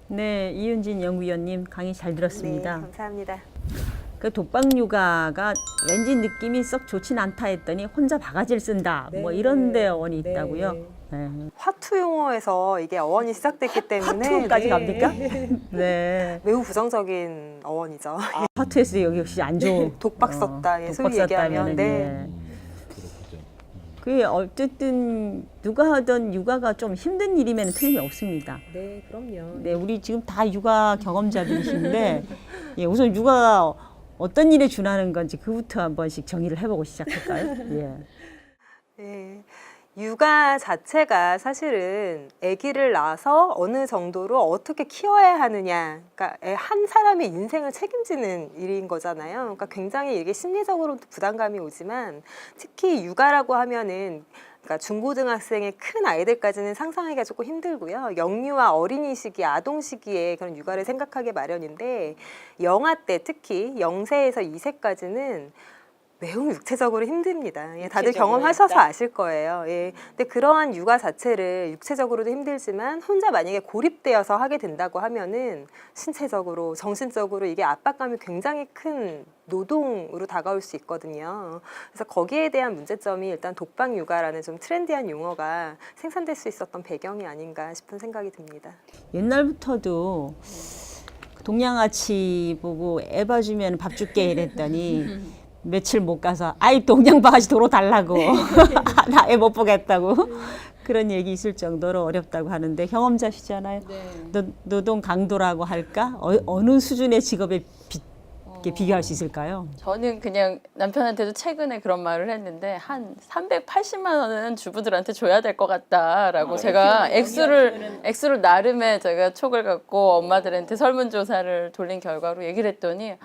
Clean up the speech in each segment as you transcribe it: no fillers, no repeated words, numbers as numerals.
네, 이윤진 연구위원님 강의 잘 들었습니다. 네, 감사합니다. 그 독박 육아가 왠지 느낌이 썩 좋진 않다 했더니 혼자 바가지를 쓴다. 뭐 이런 데 어원이 있다고요. 네. 화투 용어에서 이게 어원이 시작됐기 때문에 화투까지 갑니까? 네. 매우 부정적인 어원이죠. 화투에서 여기 역시 안 좋은 독박 썼다, 예, 소위 얘기하면. 네. 그게 어쨌든 누가 하든 육아가 좀 힘든 일이면 틀림이 없습니다. 네, 그럼요. 네, 우리 지금 다 육아 경험자들이신데 예, 우선 육아가 어떤 일에 준하는 건지 그부터 한 번씩 정의를 해보고 시작할까요? 예. 네. 육아 자체가 사실은 아기를 낳아서 어느 정도로 어떻게 키워야 하느냐, 그러니까 한 사람의 인생을 책임지는 일인 거잖아요. 그러니까 굉장히 이게 심리적으로도 부담감이 오지만 특히 육아라고 하면은 그러니까 중고등학생의 큰 아이들까지는 상상하기가 조금 힘들고요. 영유아 어린이 시기, 아동 시기에 그런 육아를 생각하기 마련인데 영아 때 특히 0세에서 2세까지는 매우 육체적으로 힘듭니다. 예, 다들 경험하셔서 아실 거예요. 예. 근데 그러한 육아 자체를 육체적으로도 힘들지만 혼자 만약에 고립되어서 하게 된다고 하면은 신체적으로, 정신적으로 이게 압박감이 굉장히 큰 노동으로 다가올 수 있거든요. 그래서 거기에 대한 문제점이 일단 독박 육아라는 좀 트렌디한 용어가 생산될 수 있었던 배경이 아닌가 싶은 생각이 듭니다. 옛날부터도 동양아치 보고 애 봐주면 밥 줄게 이랬더니 며칠 못 가서 아이 동양 바가지 도로 달라고 나 애 못 보겠다고 그런 얘기 있을 정도로 어렵다고 하는데 경험자시잖아요. 노동 강도라고 할까? 어느 수준의 직업에 비교할 수 있을까요? 저는 그냥 남편한테도 최근에 그런 말을 했는데 한 380만 원은 주부들한테 줘야 될 것 같다라고 제가 액수를 나름의 제가 촉을 갖고 엄마들한테 설문조사를 돌린 결과로 얘기를 했더니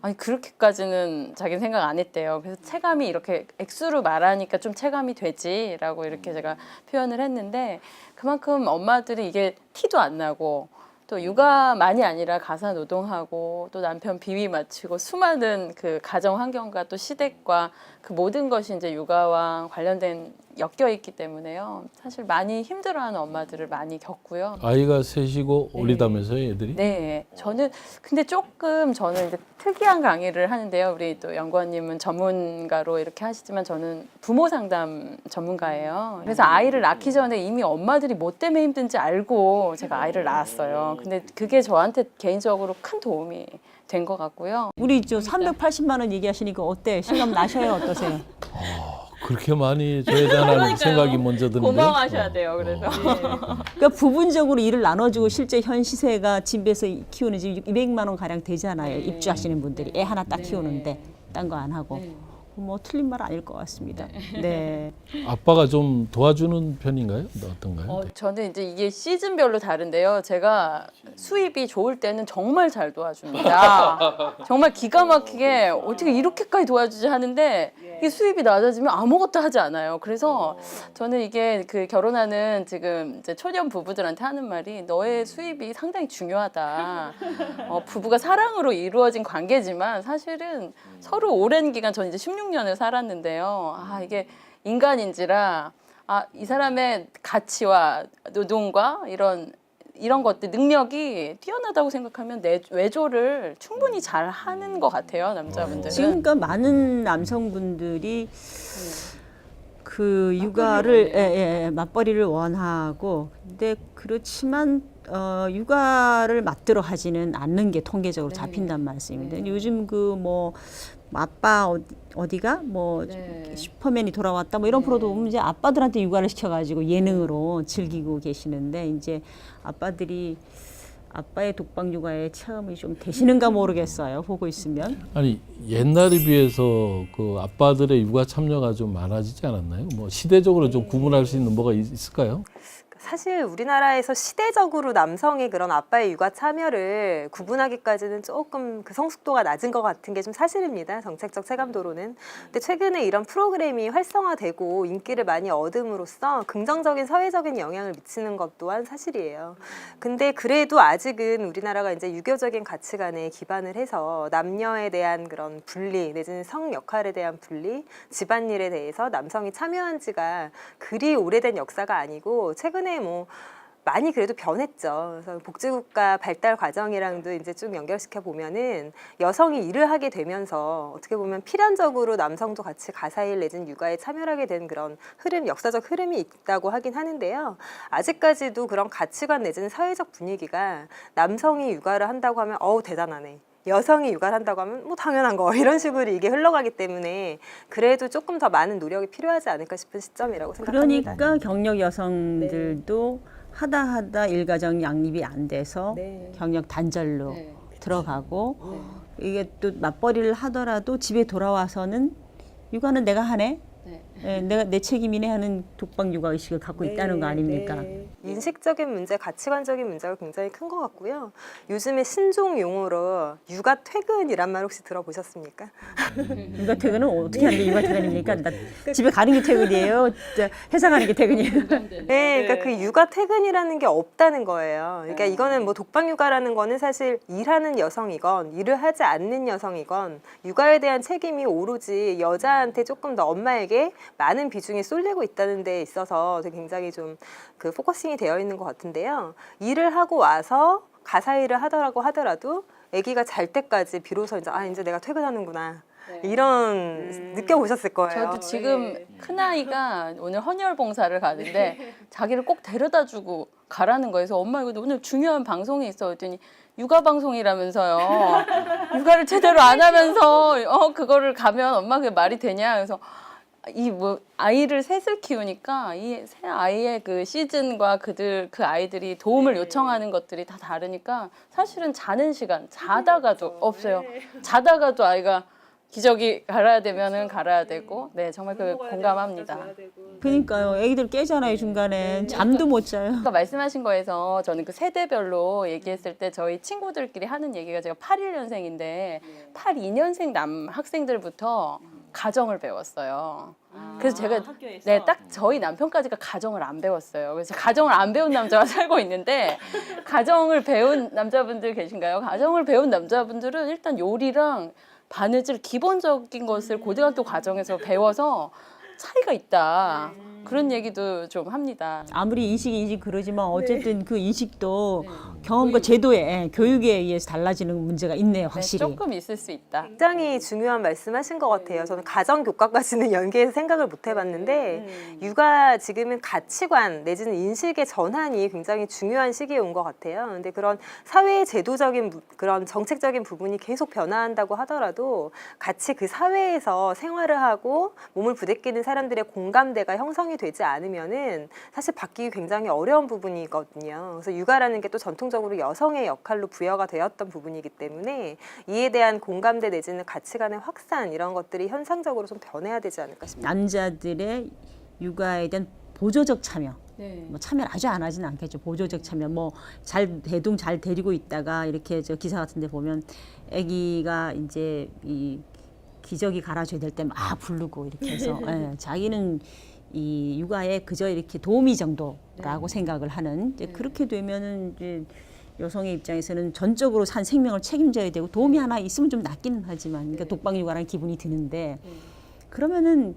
아니 그렇게까지는 자기는 생각 안 했대요. 그래서 체감이 이렇게 액수로 말하니까 좀 체감이 되지라고 이렇게 제가 표현을 했는데 그만큼 엄마들이 이게 티도 안 나고 또 육아만이 아니라 가사 노동하고 또 남편 비위 맞추고 수많은 그 가정 환경과 또 시댁과 그 모든 것이 이제 육아와 관련된 엮여 있기 때문에요. 사실 많이 힘들어하는 엄마들을 많이 겪고요. 아이가 셋이고 어리다면서요, 애들이? 네, 저는 근데 조금 저는 이제 특이한 강의를 하는데요. 우리 또 연구원님은 전문가로 이렇게 하시지만 저는 부모 상담 전문가예요. 그래서 아이를 낳기 전에 이미 엄마들이 뭐 때문에 힘든지 알고 제가 아이를 낳았어요. 근데 그게 저한테 개인적으로 큰 도움이 된 것 같고요. 우리 저 380만 원 얘기하시니까 어때? 실감 나셔요? 어떠세요? 그렇게 많이 줘야 되나는 생각이 먼저 드는데. 고마워하셔야 돼요. 그래서. 그러니까 부분적으로 일을 나눠주고 실제 현 시세가 집에서 키우는 집 200만 원 가량 되잖아요. 입주하시는 분들이 애 하나 딱 키우는데 딴 거 안 하고 뭐 틀린 말 아닐 것 같습니다. 네. 아빠가 좀 도와주는 편인가요? 어떤가요? 저는 이제 이게 시즌별로 다른데요. 제가 수입이 좋을 때는 정말 잘 도와줍니다. 정말 기가 막히게 어떻게 이렇게까지 도와주지 하는데 이게 수입이 낮아지면 아무것도 하지 않아요. 그래서 저는 이게 그 결혼하는 지금 이제 초년 부부들한테 하는 말이 너의 수입이 상당히 중요하다. 부부가 사랑으로 이루어진 관계지만 사실은 서로 오랜 기간 전 이제 16년을 살았는데요. 아 이게 인간인지라 이 사람의 가치와 노동과 이런 것들 능력이 뛰어나다고 생각하면 내 외조를 충분히 잘 하는 것 같아요 남자분들은. 지금까 많은 남성분들이 그 육아를 맞벌이를 원하고 근데 그렇지만 육아를 맞들어 하지는 않는 게 통계적으로 잡힌단 말씀입니다. 요즘 그 뭐 아빠 어디가 뭐 슈퍼맨이 돌아왔다 뭐 이런 프로도 보면 이제 아빠들한테 육아를 시켜가지고 예능으로 즐기고 계시는데 이제 아빠들이 아빠의 독박 육아에 체험이 좀 되시는가 모르겠어요. 보고 있으면. 아니 옛날에 비해서 그 아빠들의 육아 참여가 좀 많아지지 않았나요? 뭐 시대적으로 좀 구분할 수 있는 뭐가 있을까요? 사실 우리나라에서 시대적으로 남성의 그런 아빠의 육아 참여를 구분하기까지는 조금 그 성숙도가 낮은 것 같은 게 좀 사실입니다. 정책적 체감도로는. 근데 최근에 이런 프로그램이 활성화되고 인기를 많이 얻음으로써 긍정적인 사회적인 영향을 미치는 것 또한 사실이에요. 근데 그래도 아직은 우리나라가 이제 유교적인 가치관에 기반을 해서 남녀에 대한 그런 분리 내지는 성 역할에 대한 분리, 집안일에 대해서 남성이 참여한 지가 그리 오래된 역사가 아니고 최근에 뭐 많이 그래도 변했죠. 그래서 복지국가 발달 과정이랑도 이제 쭉 연결시켜 보면은 여성이 일을 하게 되면서 어떻게 보면 필연적으로 남성도 같이 가사일 내지는 육아에 참여하게 된 그런 흐름, 역사적 흐름이 있다고 하긴 하는데요. 아직까지도 그런 가치관 내지는 사회적 분위기가 남성이 육아를 한다고 하면 어우 대단하네. 여성이 육아를 한다고 하면 뭐 당연한 거 이런 식으로 이게 흘러가기 때문에 그래도 조금 더 많은 노력이 필요하지 않을까 싶은 시점이라고 생각합니다. 그러니까 경력 여성들도 하다 일가정 양립이 안 돼서 네. 경력 단절로 네. 들어가고 이게 또 맞벌이를 하더라도 집에 돌아와서는 육아는 내가 하네. 네. 예, 내가 내 책임이네 하는 독박 육아 의식을 갖고 있다는 거 아닙니까? 네. 인식적인 문제, 가치관적인 문제가 굉장히 큰 것 같고요. 요즘에 신종 용어로 육아 퇴근이란 말 혹시 들어보셨습니까? 육아 퇴근은 어떻게 하는 게 육아 퇴근입니까? 나 집에 가는 게 퇴근이에요. 회사 가는 게 퇴근이에요. 네, 그러니까 그 육아 퇴근이라는 게 없다는 거예요. 그러니까 이거는 뭐 독박 육아라는 거는 사실 일하는 여성이건 일을 하지 않는 여성이건 육아에 대한 책임이 오로지 여자한테 조금 더 엄마에게 많은 비중이 쏠리고 있다는 데 있어서 되게 굉장히 좀 그 포커싱이 되어 있는 것 같은데요. 일을 하고 와서 가사 일을 하더라고 하더라도 아기가 잘 때까지 비로소 이제 내가 퇴근하는구나. 이런 느껴보셨을 거예요. 저도 지금 큰아이가 오늘 헌혈 봉사를 가는데 자기를 꼭 데려다 주고 가라는 거예요. 그래서 엄마 이거 오늘 중요한 방송이 있어 했더니 육아 방송이라면서요. 육아를 제대로 안 하면서 그거를 가면 엄마 그게 말이 되냐. 그래서 이 뭐 아이를 셋을 키우니까 이 새 아이의 그 시즌과 그 아이들이 도움을 요청하는 것들이 다 다르니까 사실은 자는 시간 자다가도 없어요. 자다가도 아이가 기저귀 갈아야 되면은 갈아야 되고, 네 정말 그 공감합니다. 그러니까요. 애기들 깨잖아요 중간에. 잠도 못 자요. 아까 말씀하신 거에서 저는 그 세대별로 얘기했을 때 저희 친구들끼리 하는 얘기가 제가 81년생인데 82년생 남 학생들부터 가정을 배웠어요. 그래서 제가 딱 저희 남편까지가 가정을 안 배웠어요. 그래서 가정을 안 배운 남자가 살고 있는데 가정을 배운 남자분들 계신가요? 가정을 배운 남자분들은 일단 요리랑 바느질 기본적인 것을 고등학교 과정에서 배워서 차이가 있다. 그런 얘기도 좀 합니다. 아무리 인식 그러지만 어쨌든 그 인식도 경험과 제도에 교육에 의해서 달라지는 문제가 있네요. 확실히. 네, 조금 있을 수 있다. 굉장히 중요한 말씀하신 것 같아요. 저는 가정 교과까지는 연계해서 생각을 못 해봤는데 육아 지금은 가치관 내지는 인식의 전환이 굉장히 중요한 시기에 온 것 같아요. 근데 그런 사회 제도적인 그런 정책적인 부분이 계속 변화한다고 하더라도 같이 그 사회에서 생활을 하고 몸을 부대끼는 사람들의 공감대가 형성이 되지 않으면은 사실 바뀌기 굉장히 어려운 부분이거든요. 그래서 육아라는 게 또 전통적으로 여성의 역할로 부여가 되었던 부분이기 때문에 이에 대한 공감대 내지는 가치관의 확산 이런 것들이 현상적으로 좀 변해야 되지 않을까 싶습니다. 남자들의 육아에 대한 보조적 참여. 네. 뭐 참여를 아주 안 하지는 않겠죠. 보조적 참여. 뭐 대동 잘 데리고 있다가 이렇게 저 기사 같은데 보면 아기가 이제 이 기저귀 갈아줘야 될 때 막 부르고 이렇게 해서 자기는 이 육아에 그저 이렇게 도우미 정도라고 생각을 하는 이제 그렇게 되면은 이제 여성의 입장에서는 전적으로 산 생명을 책임져야 되고 도움이 하나 있으면 좀 낫기는 하지만 그러니까 독박 육아라는 기분이 드는데 그러면은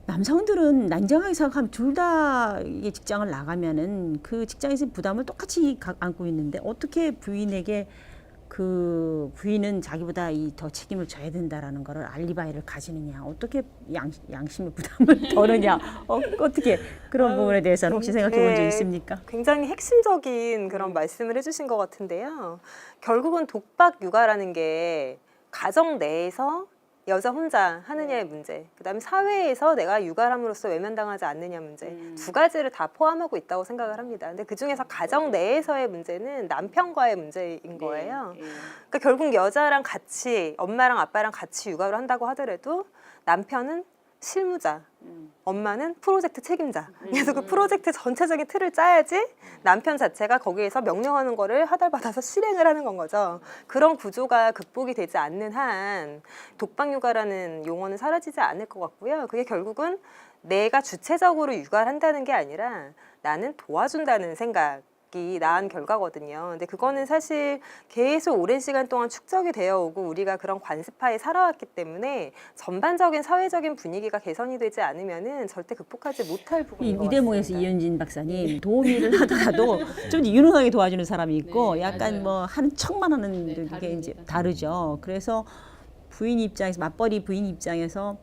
남성들은 냉정하게 생각하면 둘 다 이게 직장을 나가면은 그 직장에서 부담을 똑같이 안고 있는데 어떻게 부인에게 그 부인은 자기보다 더 책임을 져야 된다라는 거를 알리바이를 가지느냐, 어떻게 양심의 부담을 덜느냐, 어떻게 그런 부분에 대해서는 혹시 생각해 본 적 있습니까? 굉장히 핵심적인 그런 말씀을 해주신 것 같은데요. 결국은 독박 육아라는 게 가정 내에서 여자 혼자 하느냐의 문제, 그다음에 사회에서 내가 육아를 함으로써 외면당하지 않느냐 문제, 두 가지를 다 포함하고 있다고 생각을 합니다. 근데 그중에서 가정 내에서의 문제는 남편과의 문제인 거예요. 그러니까 결국 여자랑 같이 엄마랑 아빠랑 같이 육아를 한다고 하더라도 남편은 실무자, 엄마는 프로젝트 책임자. 그래서 그 프로젝트 전체적인 틀을 짜야지 남편 자체가 거기에서 명령하는 거를 하달받아서 실행을 하는 건 거죠. 그런 구조가 극복이 되지 않는 한 독박 육아라는 용어는 사라지지 않을 것 같고요. 그게 결국은 내가 주체적으로 육아를 한다는 게 아니라 나는 도와준다는 생각. 겪기 낳은 결과거든요. 근데 그거는 사실 계속 오랜 시간 동안 축적이 되어 오고 우리가 그런 관습하에 살아왔기 때문에 전반적인 사회적인 분위기가 개선이 되지 않으면은 절대 극복하지 못할 부분인 것 이대모에서 같습니다. 이현진 박사님 도우미를 하더라도 좀 유능하게 도와주는 사람이 있고 네, 약간 맞아요. 뭐 하는 척만 하는 네, 게 이제 다릅니다. 다르죠. 그래서 부인 입장에서 맞벌이 부인 입장에서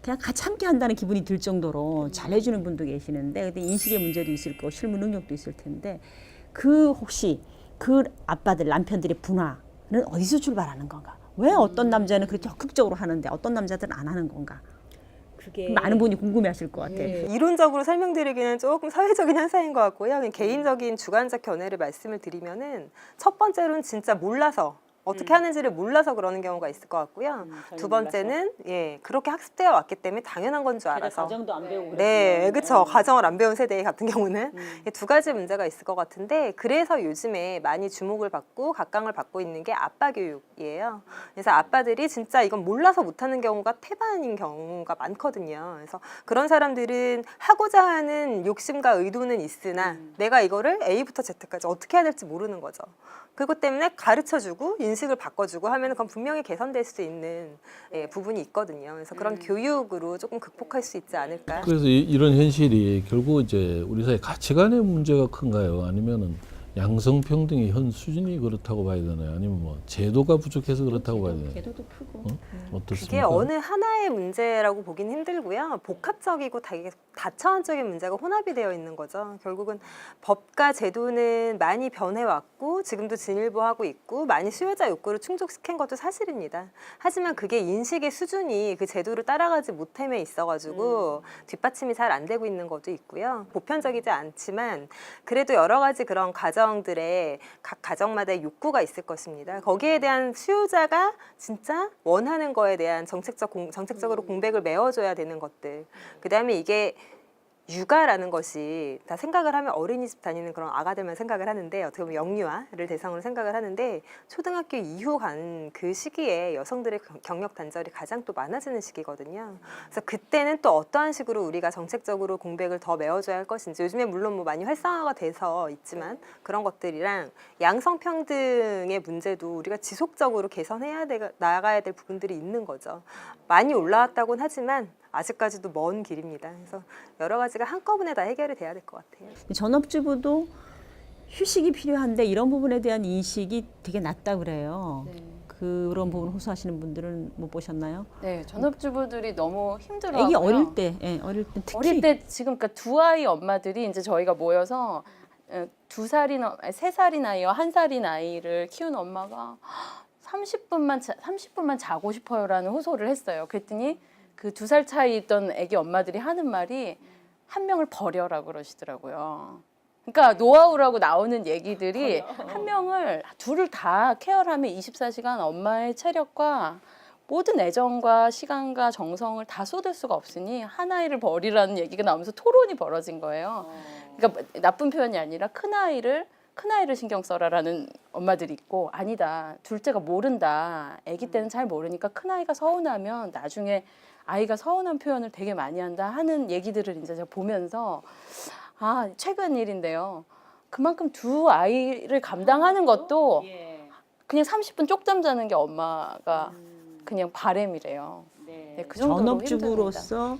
그냥 같이 함께 한다는 기분이 들 정도로 잘해주는 분도 계시는데 근데 인식의 문제도 있을 거고 실무 능력도 있을 텐데 그 혹시 그 아빠들 남편들의 분화는 어디서 출발하는 건가? 왜 어떤 남자는 그렇게 적극적으로 하는데 어떤 남자들은 안 하는 건가? 그게 많은 분이 궁금해하실 것 같아요. 이론적으로 설명드리기는 조금 사회적인 현상인 것 같고요. 그냥 개인적인 주관적 견해를 말씀을 드리면은 첫 번째로는 진짜 몰라서 어떻게 하는지를 몰라서 그러는 경우가 있을 것 같고요. 두 번째는 그렇게 학습되어 왔기 때문에 당연한 건 줄 알아서. 가정도 안 배우고 네, 그렇죠. 가정을 안 배운 세대 같은 경우는 이두 가지 문제가 있을 것 같은데 그래서 요즘에 많이 주목을 받고 각광을 받고 있는 게 아빠 교육이에요. 그래서 아빠들이 진짜 이건 몰라서 못하는 경우가 태반인 경우가 많거든요. 그래서 그런 사람들은 하고자 하는 욕심과 의도는 있으나 내가 이거를 A부터 Z까지 어떻게 해야 될지 모르는 거죠. 그것 때문에 가르쳐주고 인식을 바꿔주고 하면 그건 분명히 개선될 수 있는 부분이 있거든요. 그래서 그런 교육으로 조금 극복할 수 있지 않을까. 그래서 이런 현실이 결국 이제 우리 사회 가치관의 문제가 큰가요? 아니면은 양성평등의 현 수준이 그렇다고 봐야 되나요? 아니면 뭐 제도가 부족해서 그렇다고 봐야 되나요? 제도도 크고 어떻습니까? 그게 어느 하나의 문제라고 보긴 힘들고요. 복합적이고 되게 다차원적인 문제가 혼합이 되어 있는 거죠. 결국은 법과 제도는 많이 변해왔고 지금도 진일보하고 있고 많이 수요자 욕구를 충족시킨 것도 사실입니다. 하지만 그게 인식의 수준이 그 제도를 따라가지 못함에 있어가지고 뒷받침이 잘 안 되고 있는 것도 있고요. 보편적이지 않지만 그래도 여러 가지 그런 가정들의 각 가정마다의 욕구가 있을 것입니다. 거기에 대한 수요자가 진짜 원하는 거에 대한 정책적으로 공백을 메워줘야 되는 것들. 그다음에 이게 육아라는 것이 다 생각을 하면 어린이집 다니는 그런 아가들만 생각을 하는데 어떻게 보면 영유아를 대상으로 생각을 하는데 초등학교 이후 간 그 시기에 여성들의 경력 단절이 가장 또 많아지는 시기거든요. 그래서 그때는 또 어떠한 식으로 우리가 정책적으로 공백을 더 메워줘야 할 것인지 요즘에 물론 뭐 많이 활성화가 돼서 있지만 그런 것들이랑 양성평등의 문제도 우리가 지속적으로 개선해야 나아가야 될 부분들이 있는 거죠. 많이 올라왔다고는 하지만 아직까지도 먼 길입니다. 그래서 여러 가지가 한꺼번에 다 해결이 돼야 될 것 같아요. 전업주부도 휴식이 필요한데 이런 부분에 대한 인식이 되게 낮다 그래요. 그런 부분 호소하시는 분들은 못 보셨나요? 네, 전업주부들이 너무 힘들어하고요. 애기 어릴 때, 어릴 때 특히 어릴 때 지금 그러니까 두 아이 엄마들이 이제 저희가 모여서 2살인 3살인 아이와 1살인 아이를 키우는 엄마가 30분만 자고 싶어요라는 호소를 했어요. 그랬더니 그 2살 차이 있던 애기 엄마들이 하는 말이 한 명을 버려라 그러시더라고요. 그러니까 노하우라고 나오는 얘기들이 한 명을 둘을 다 케어를 하면 24시간 엄마의 체력과 모든 애정과 시간과 정성을 다 쏟을 수가 없으니 한 아이를 버리라는 얘기가 나오면서 토론이 벌어진 거예요. 그러니까 나쁜 표현이 아니라 큰 아이를 신경 써라라는 엄마들이 있고 아니다. 둘째가 모른다. 아기 때는 잘 모르니까 큰 아이가 서운하면 나중에 아이가 서운한 표현을 되게 많이 한다 하는 얘기들을 이제 제가 보면서 최근 일인데요. 그만큼 두 아이를 감당하는 것도 그냥 30분 쪽잠 자는 게 엄마가 그냥 바램이래요. 네, 그 정도로 전업주부로서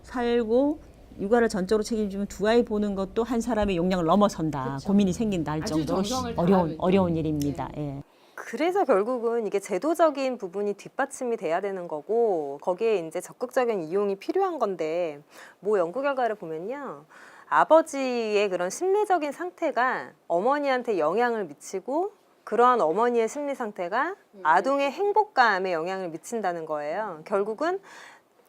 살고 육아를 전적으로 책임지면 두 아이 보는 것도 한 사람의 용량을 넘어선다. 그쵸. 고민이 생긴다 할 아주 정도로 정성을 다하는 어려운 일입니다. 예. 그래서 결국은 이게 제도적인 부분이 뒷받침이 돼야 되는 거고 거기에 이제 적극적인 이용이 필요한 건데 뭐 연구 결과를 보면요. 아버지의 그런 심리적인 상태가 어머니한테 영향을 미치고 그러한 어머니의 심리 상태가 아동의 행복감에 영향을 미친다는 거예요. 결국은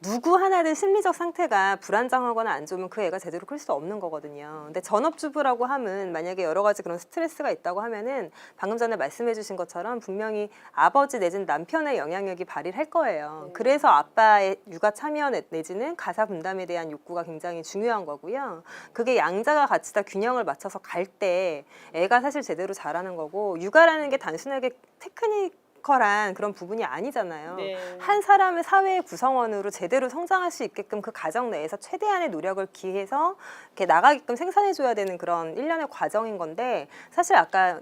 누구 하나든 심리적 상태가 불안정하거나 안 좋으면 그 애가 제대로 클 수 없는 거거든요. 근데 전업주부라고 하면 만약에 여러 가지 그런 스트레스가 있다고 하면은 방금 전에 말씀해 주신 것처럼 분명히 아버지 내지는 남편의 영향력이 발휘를 할 거예요. 그래서 아빠의 육아 참여 내지는 가사 분담에 대한 욕구가 굉장히 중요한 거고요. 그게 양자가 같이 다 균형을 맞춰서 갈 때 애가 사실 제대로 자라는 거고 육아라는 게 단순하게 테크닉 피지컬한 그런 부분이 아니잖아요. 네. 한 사람을 사회의 구성원으로 제대로 성장할 수 있게끔 그 가정 내에서 최대한의 노력을 기해서 이렇게 나가게끔 생산해줘야 되는 그런 일련의 과정인 건데 사실 아까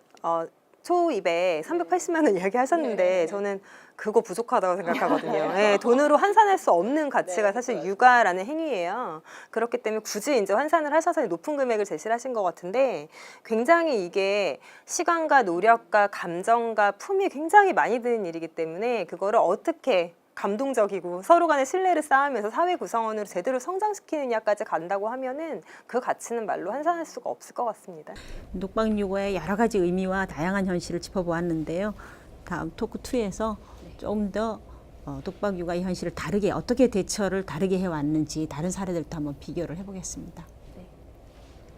초입에 380만 원 이야기하셨는데 저는 그거 부족하다고 생각하거든요. 네, 돈으로 환산할 수 없는 가치가 사실 육아라는 행위예요. 그렇기 때문에 굳이 이제 환산을 하셔서 높은 금액을 제시를 하신 것 같은데 굉장히 이게 시간과 노력과 감정과 품이 굉장히 많이 드는 일이기 때문에 그거를 어떻게 감동적이고 서로 간의 신뢰를 쌓으면서 사회 구성원으로 제대로 성장시키느냐까지 간다고 하면은 그 가치는 말로 환산할 수가 없을 것 같습니다. 독박 육아의 여러 가지 의미와 다양한 현실을 짚어보았는데요. 다음 토크 2에서 좀 더 독박 육아의 현실을 다르게 어떻게 대처를 다르게 해왔는지 다른 사례들도 한번 비교를 해보겠습니다.